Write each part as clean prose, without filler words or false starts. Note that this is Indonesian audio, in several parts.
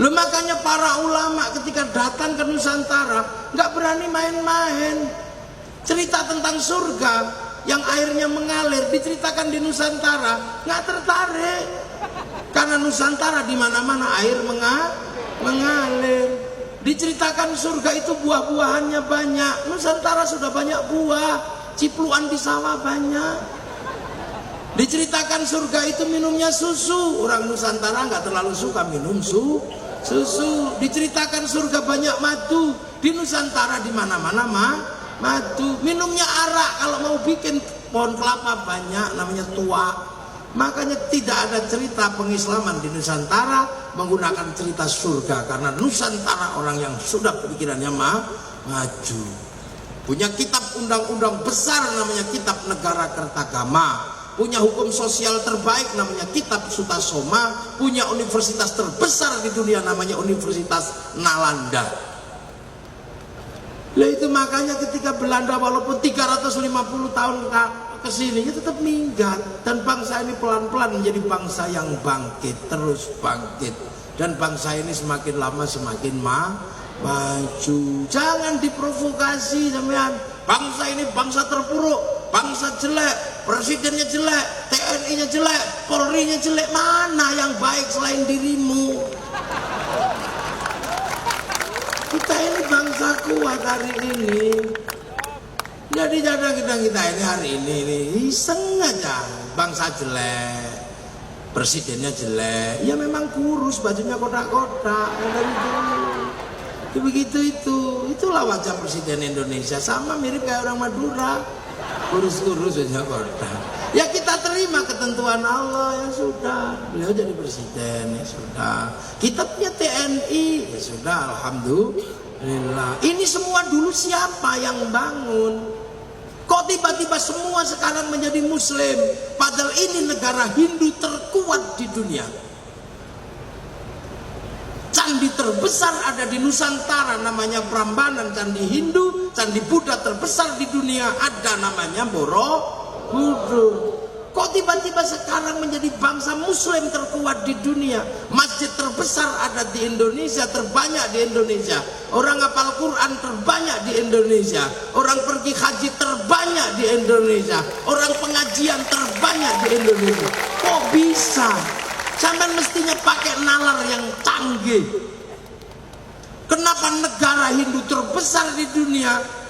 Loh, makanya para ulama ketika datang ke Nusantara nggak berani main-main. Cerita tentang surga yang airnya mengalir diceritakan di Nusantara nggak tertarik, karena Nusantara di mana-mana air mengalir. Diceritakan surga itu buah-buahannya banyak, Nusantara sudah banyak buah, cipluan di sawah banyak. Diceritakan surga itu minumnya susu, orang Nusantara nggak terlalu suka minum susu. Diceritakan surga banyak madu, di Nusantara di mana-mana madu. Minumnya arak, kalau mau bikin pohon kelapa banyak, namanya tua. Makanya tidak ada cerita pengislaman di Nusantara menggunakan cerita surga, karena Nusantara orang yang sudah pikirannya maju. Punya kitab undang-undang besar namanya Kitab Negara Kertagama, punya hukum sosial terbaik namanya Kitab Sutasoma, punya universitas terbesar di dunia namanya Universitas Nalanda. Lah itu makanya ketika Belanda walaupun 350 tahun kesini tetap minggat, dan bangsa ini pelan-pelan menjadi bangsa yang bangkit, terus bangkit, dan bangsa ini semakin lama semakin maju. Jangan diprovokasi sampean. Bangsa ini bangsa terpuruk, bangsa jelek, presidennya jelek, TNI-nya jelek, Polri-nya jelek. Mana yang baik selain dirimu? Kita ini bangsa kuat hari ini. Jadi kita ini hari ini iseng aja, bangsa jelek, presidennya jelek, ya memang kurus, bajunya kotak-kotak, dari dulu. Begitu itulah wajah presiden Indonesia, sama mirip kayak orang Madura, kurus-kurus aja kotak. Ya kita terima ketentuan Allah, ya sudah, beliau jadi presiden, ya sudah. Kita punya TNI, ya sudah, alhamdulillah. Ini semua dulu siapa yang bangun? Kok tiba-tiba semua sekarang menjadi Muslim? Padahal ini negara Hindu terkuat di dunia. Candi terbesar ada di Nusantara, namanya Prambanan, candi Hindu. Candi Buddha terbesar di dunia ada, namanya Borobudur. Kok tiba-tiba sekarang menjadi bangsa Muslim terkuat di dunia? Masjid terbesar ada di Indonesia, terbanyak di Indonesia. Orang hafal Quran terbanyak di Indonesia. Orang pergi haji terbanyak di Indonesia. Orang pengajian terbanyak di Indonesia. Kok bisa? Sampai mestinya pakai nalar yang canggih. Kenapa negara Hindu terbesar di dunia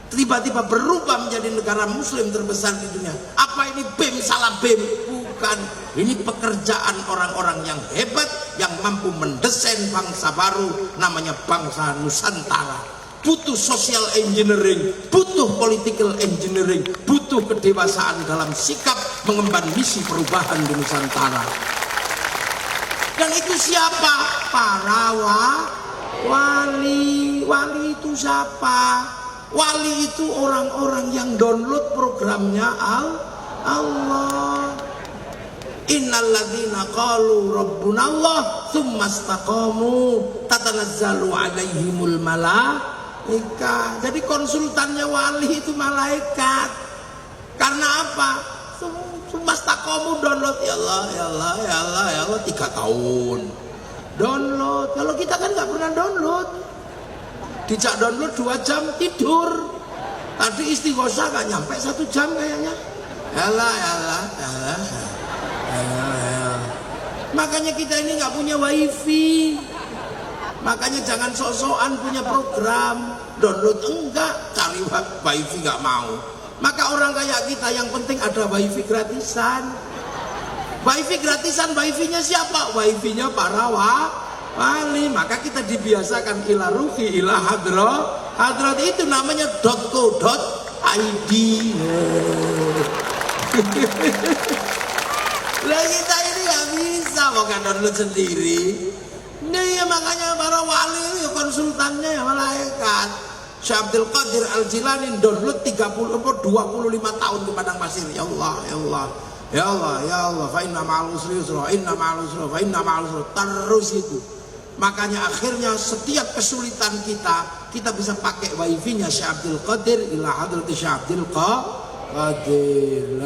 tiba-tiba berubah menjadi negara Muslim terbesar di dunia? Apa ini BEM salah BEM? Bukan. Ini pekerjaan orang-orang yang hebat, yang mampu mendesain bangsa baru, namanya bangsa Nusantara. Butuh social engineering, butuh political engineering, butuh kedewasaan dalam sikap mengemban misi perubahan di Nusantara. Dan itu siapa? Para wali. Wali itu siapa? Wali itu orang-orang yang download programnya Allah. Innalladzina qalu rabbunallah tsumma istaqamu tatanazzalu alaihimul malaika. Jadi konsultannya wali itu malaikat. Karena apa? Tsumma istaqamu download, ya Allah 3 tahun. Download. Kalau kita kan nggak pernah download. Dijak download 2 jam tidur. Tadi istighosah gak nyampe 1 jam kayaknya. Yalah. Makanya kita ini gak punya wifi. Makanya jangan sok-sokan punya program. Download enggak, cari wifi gak mau. Maka orang kayak kita yang penting ada wifi gratisan. Wifi gratisan, wifi-nya siapa? Wifi-nya para wali. Maka kita dibiasakan ila ruhi ila hadrat itu namanya .co.id. Lah kita ini nggak bisa bukan download sendiri. Nih makanya para wali konsultannya ya malaikat. Syekh Abdul Qadir Al-Jilani download 25 tahun di padang pasir. Ya Allah, fa inna ma'al usri yusra, fa inna ma'al usri, terus itu. Makanya akhirnya setiap kesulitan kita bisa pakai wifi-nya Syekh Abdul Qadir ila hadrati Syekh Abdul Qadir.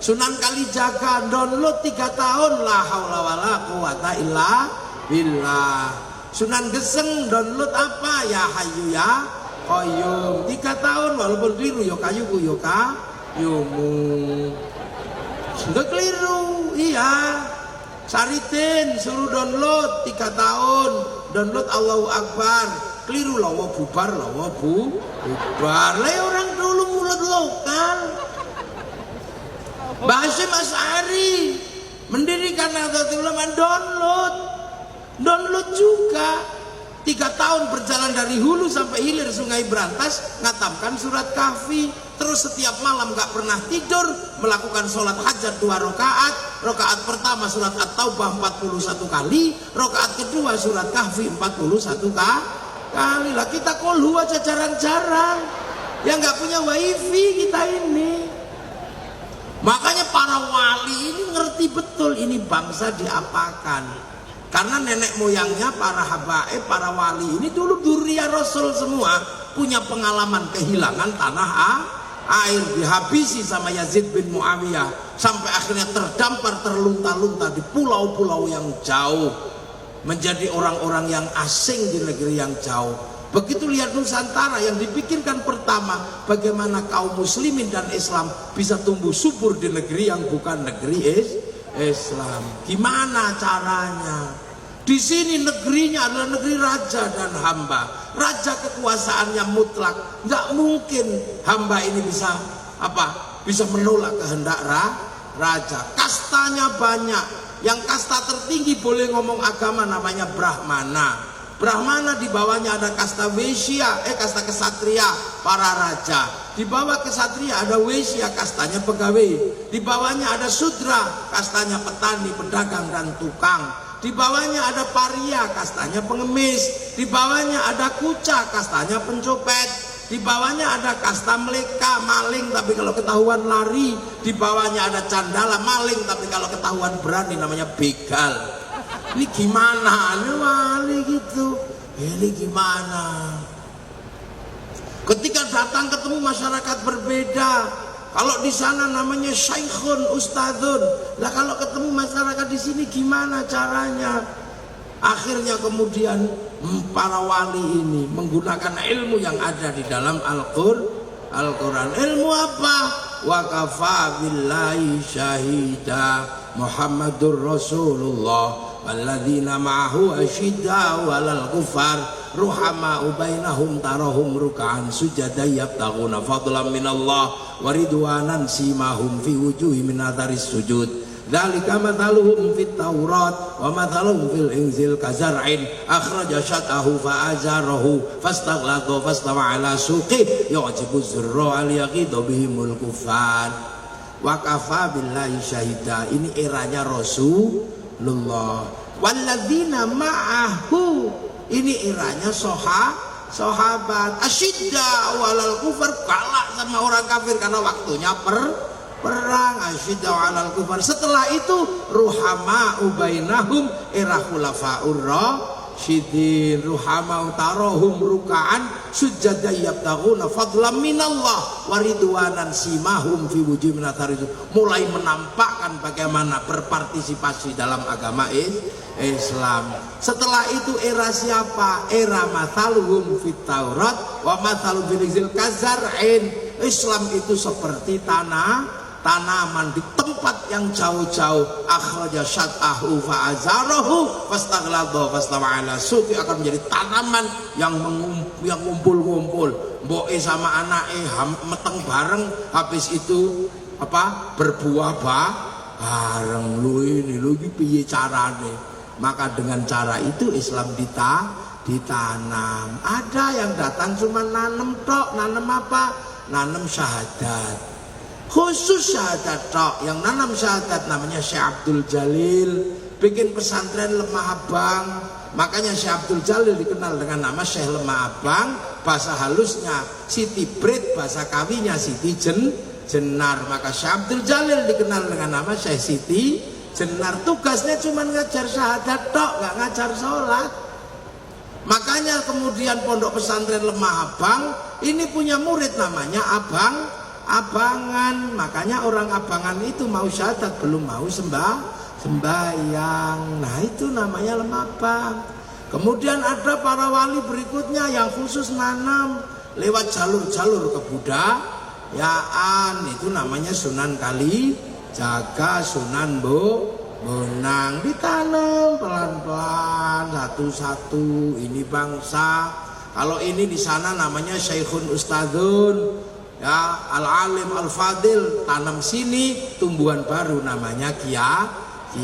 Sunan Kalijaga download 3 tahun, la haula wala quwata illa billah. Sunan Geseng download apa? Ya Hayyu Ya Qayyum. 3 tahun walaupun keliru yo kayuku yo kayumu. Sudah keliru, iya. Saritin suruh download 3 tahun, download Allahu Akbar. Keliru lawa bubar, lawa bubar. Lah orang dulu mulut lokal. Mbah Hasyim Asy'ari mendirikan Nahdlatul Ulama, download juga. 3 tahun berjalan dari hulu sampai hilir Sungai Brantas, ngatamkan surat Kahfi. Terus setiap malam gak pernah tidur, melakukan sholat hajat 2 rakaat. Rakaat pertama surat At-Taubah 41 kali, rakaat kedua surat Kahfi 41 kali. Lah kita kolhu aja jarang-jarang. Yang gak punya wifi kita ini. Makanya para wali ini ngerti betul ini bangsa diapakan. Karena nenek moyangnya para habaib, para wali ini dulu dzurriyyah Rasul semua, punya pengalaman kehilangan tanah air, dihabisi sama Yazid bin Muawiyah, sampai akhirnya terdampar terlunta-lunta di pulau-pulau yang jauh, menjadi orang-orang yang asing di negeri yang jauh. Begitu lihat Nusantara, yang dipikirkan pertama bagaimana kaum muslimin dan Islam bisa tumbuh subur di negeri yang bukan negeri Islam. Gimana caranya? Di sini negerinya adalah negeri raja dan hamba. Raja kekuasaannya mutlak. Nggak mungkin hamba ini bisa bisa menolak kehendak raja. Kastanya banyak. Yang kasta tertinggi boleh ngomong agama namanya Brahmana. Brahmana di bawahnya ada kasta Waisya, kasta kesatria, para raja. Di bawah kesatria ada Waisya, kastanya pegawai. Di bawahnya ada Sudra, kastanya petani, pedagang dan tukang. Di bawahnya ada Paria, kastanya pengemis. Di bawahnya ada Kuca, kastanya pencopet. Di bawahnya ada kasta Meleka, maling tapi kalau ketahuan lari. Di bawahnya ada Candala, maling tapi kalau ketahuan berani namanya begal. Ini gimana? Ini wali gitu. Ini gimana? Ketika datang ketemu masyarakat berbeda. Kalau di sana namanya syaikhun, ustadzun. Lah kalau ketemu masyarakat di sini gimana caranya? Akhirnya kemudian para wali ini menggunakan ilmu yang ada di dalam Al-Quran. Ilmu apa? Wa kafa billahi syahida Muhammadur Rasulullah walladzina ma'ahu asyidda'u 'alal kuffar ruhama'u bainahum tarahum ruk'an sujada yabtaghuna fadlan minallah wa ridwanan simahum fi wujuhihim min atharis sujud dzalika mathaluhum fit taurat wa mathaluhum fil injil kazar'in akhraja syat'ahu fa'azarahu fastaghladha fastawa 'ala suqih yu'jibu zurra al-yaqidu bihimul kuffar. Wa kafa billahi syahida, ini eranya Rasulullah. Walladzina ma'ahu, ini eranya sahabat. Asyidda walal kufar, kalah sama orang kafir karena waktunya perang. Asyidda walal kufar. Setelah itu ruhama ubainahum era khulafaur rasyidin ruhama tarohum ruka'an sujada yabtaghuna fadlan minallah waridwanan simahum fi wujuhihim min athari. Mulai menampakkan bagaimana berpartisipasi dalam agama Islam. Setelah itu era siapa? Era mathaluhum fit Taurat wa mathaluhum fil injil kazar'in. Islam itu seperti tanaman di tempat yang jauh-jauh. Akhraja syat'ahu fa'azarahu fastaghladha fastawa 'ala suqi, akan menjadi tanaman yang ngumpul-ngumpul. Mboke sama anake meteng bareng, habis itu berbuah bareng. Lu iki piye carane? Maka dengan cara itu Islam ditanam. Ada yang datang cuma nanem tok. Nanem apa? Nanem syahadat. Khusus syahadat tok. Yang nanam syahadat namanya Syekh Abdul Jalil, bikin pesantren Lemah Abang. Makanya Syekh Abdul Jalil dikenal dengan nama Syekh Lemah Abang. Bahasa halusnya Siti Brit, bahasa kawinya Siti Jenar. Maka Syekh Abdul Jalil dikenal dengan nama Syekh Siti Jenar. Tugasnya cuma ngajar syahadat tok, nggak ngajar sholat. Makanya kemudian pondok pesantren Lemah Abang ini punya murid namanya Abangan. Makanya orang Abangan itu mau syahadat belum mau sembahyang. Nah itu namanya lemabang. Kemudian ada para wali berikutnya yang khusus nanam lewat jalur-jalur kebudayaan, itu namanya Sunan Kalijaga, Sunan Bonang, ditanam pelan-pelan satu-satu. Ini bangsa, kalau ini di sana namanya Syekhun Ustadzun, ya Al-Alim Al-Fadil, tanam sini tumbuhan baru namanya Kiai.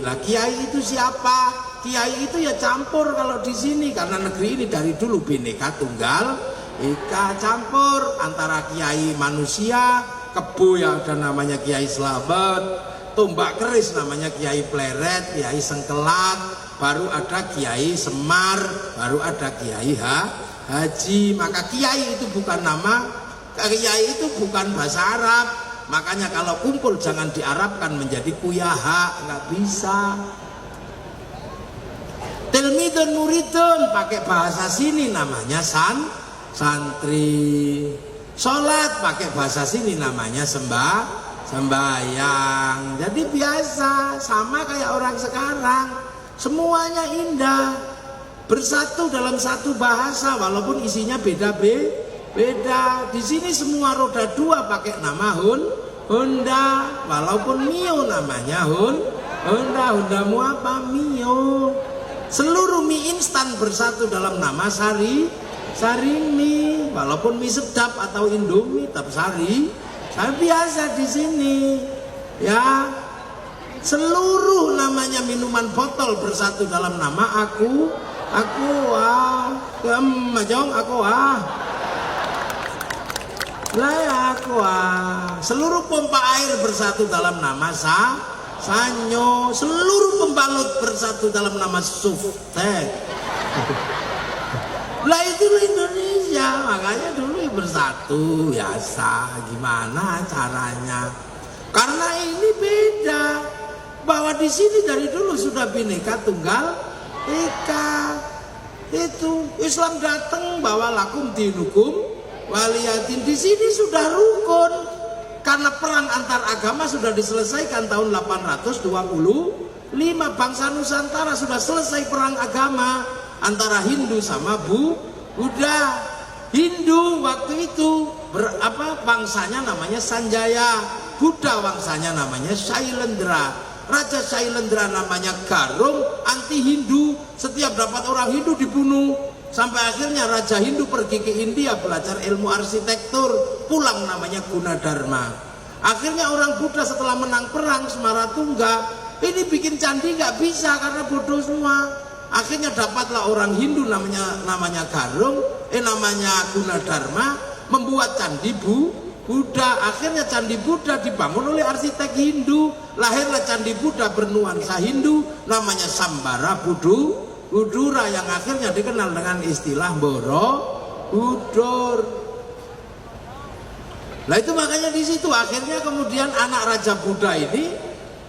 Lah Kiai itu siapa? Kiai itu ya campur kalau di sini, karena negeri ini dari dulu Bhinneka Tunggal Ika, campur antara kiai manusia, kebo yang ada namanya Kiai Slamet, tombak keris namanya Kiai Pleret, Kiai Sengkelat, baru ada Kiai Semar, baru ada Kiai Haji. Maka kiai itu bukan nama, kiai itu bukan bahasa Arab. Makanya kalau kumpul jangan diarabkan menjadi kuyaha, nggak bisa. Tilmidun muridun pakai bahasa sini namanya santri. Sholat pakai bahasa sini namanya sembahyang. Jadi biasa, sama kayak orang sekarang. Semuanya indah, bersatu dalam satu bahasa walaupun isinya beda. Di sini semua roda dua pakai nama Honda, walaupun Mio namanya Honda. Hondamu apa? Mio. Seluruh mie instan bersatu dalam nama Sarini, walaupun mie sedap atau Indomie tetap Sari. Biasa di sini, ya. Seluruh namanya minuman botol bersatu dalam nama Aqua. Lah ya Aqua. Seluruh pompa air bersatu dalam nama Sanyo, seluruh pembalut bersatu dalam nama Suftek. Lah itu Indonesia, makanya dulu bersatu biasa. Gimana caranya? Karena ini beda. Bahwa di sini dari dulu sudah Bhinneka Tunggal Ika. Itu Islam datang bawa lakum dinukum waliyatin. Di sini sudah rukun. Karena perang antar agama sudah diselesaikan tahun 825, bangsa Nusantara sudah selesai perang agama antara Hindu sama Buddha. Hindu waktu itu bangsanya namanya Sanjaya, Buddha bangsanya namanya Shailendra. Raja Shailendra namanya Garung, anti Hindu, setiap dapat orang Hindu dibunuh. Sampai akhirnya Raja Hindu pergi ke India belajar ilmu arsitektur, pulang namanya Gunadarma. Akhirnya orang Buddha setelah menang perang Semaratungga, ini bikin candi nggak bisa karena bodoh semua. Akhirnya dapatlah orang Hindu namanya Garung, namanya Gunadarma, membuat candi Buddha. Akhirnya candi Buddha dibangun oleh arsitek Hindu. Lahirlah candi Buddha bernuansa Hindu, namanya Sambara Budura, yang akhirnya dikenal dengan istilah Borobudur. Nah itu makanya di situ akhirnya kemudian anak Raja Buddha ini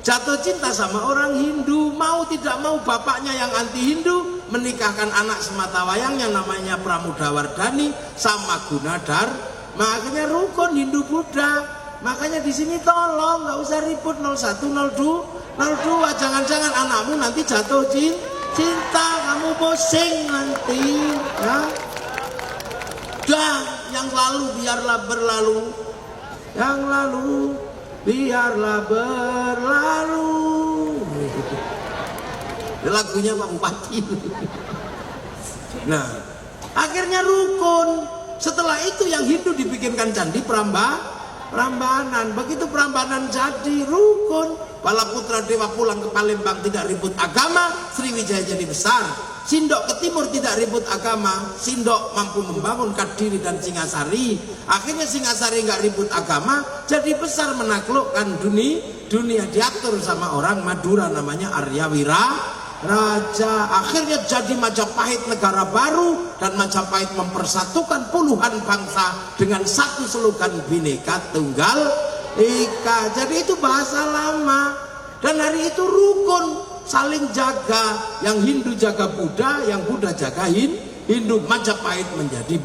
jatuh cinta sama orang Hindu, mau tidak mau bapaknya yang anti Hindu menikahkan anak sematawayangnya namanya Pramodawardhani sama Gunadarma. Akhirnya rukun Hindu Buddha. Makanya di sini tolong nggak usah ribut 01, 02, jangan-jangan anakmu nanti jatuh cinta, kamu pusing nanti, ya. Dah, yang lalu biarlah berlalu, yang lalu biarlah berlalu. Lagunya Pak Bupati. Nah, akhirnya rukun. Setelah itu yang Hindu dibikinkan candi Prambanan. Begitu Prambanan jadi rukun. Bala putra dewa pulang ke Palembang tidak ribut agama, Sriwijaya jadi besar. Sindok ke timur tidak ribut agama, Sindok mampu membangun Kadiri dan Singasari. Akhirnya Singasari nggak ribut agama, jadi besar menaklukkan dunia diatur sama orang Madura namanya Arya Raja. Akhirnya jadi Majapahit negara baru, dan Majapahit mempersatukan puluhan bangsa dengan satu slogan Bhinneka Tunggal Ika. Jadi itu bahasa lama, dan hari itu rukun saling jaga, yang Hindu jaga Buddha, yang Buddha jaga Hindu. Majapahit menjadi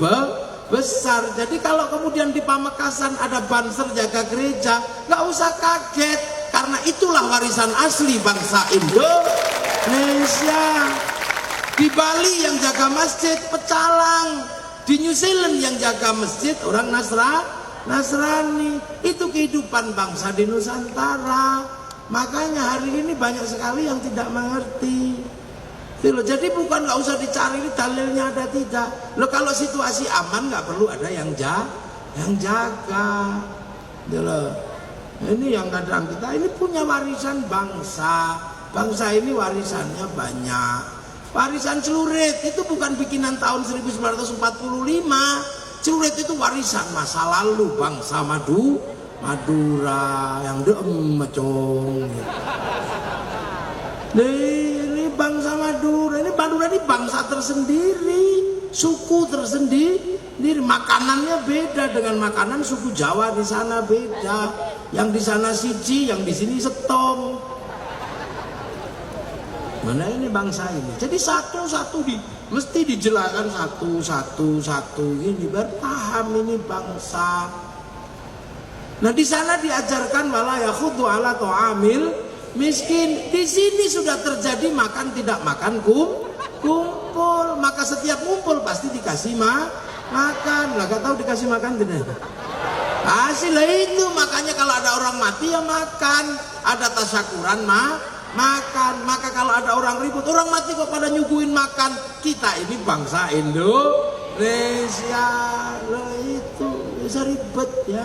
besar. Jadi kalau kemudian di Pamekasan ada Banser jaga gereja, nggak usah kaget. karena itulah warisan asli bangsa Indonesia. Di Bali yang jaga masjid pecalang, di New Zealand yang jaga masjid orang Nasrani. Itu kehidupan bangsa di Nusantara. Makanya hari ini banyak sekali yang tidak mengerti. Jadi bukan nggak usah dicari ini dalilnya ada tidak. Loh, kalau situasi aman nggak perlu ada yang jaga. Ini yang kadang kita ini punya warisan bangsa. Bangsa ini warisannya banyak. Warisan celurit itu bukan bikinan tahun 1945. Celurit itu warisan masa lalu bangsa Madura yang mecong. Ini bangsa Madura ini bangsa tersendiri, suku tersendiri. Makanannya beda dengan makanan suku Jawa di sana beda. Yang di sana siji, yang di sini setong. Mana ini bangsa ini? Jadi satu-satu mesti dijelaskan satu ini biar paham ini bangsa. Nah di sana diajarkan wala yakhuddu ala ta'amil miskin. Di sini sudah terjadi makan tidak makan kumpul. Maka setiap kumpul pasti dikasih makan. Lah gak tahu dikasih makan tidak? Hasil itu makanya kalau ada orang mati ya makan, ada tasyakuran makan. Maka kalau ada orang ribut, orang mati kok pada nyuguhin makan. Kita ini bangsa Indonesia. Loh itu bisa ribet ya.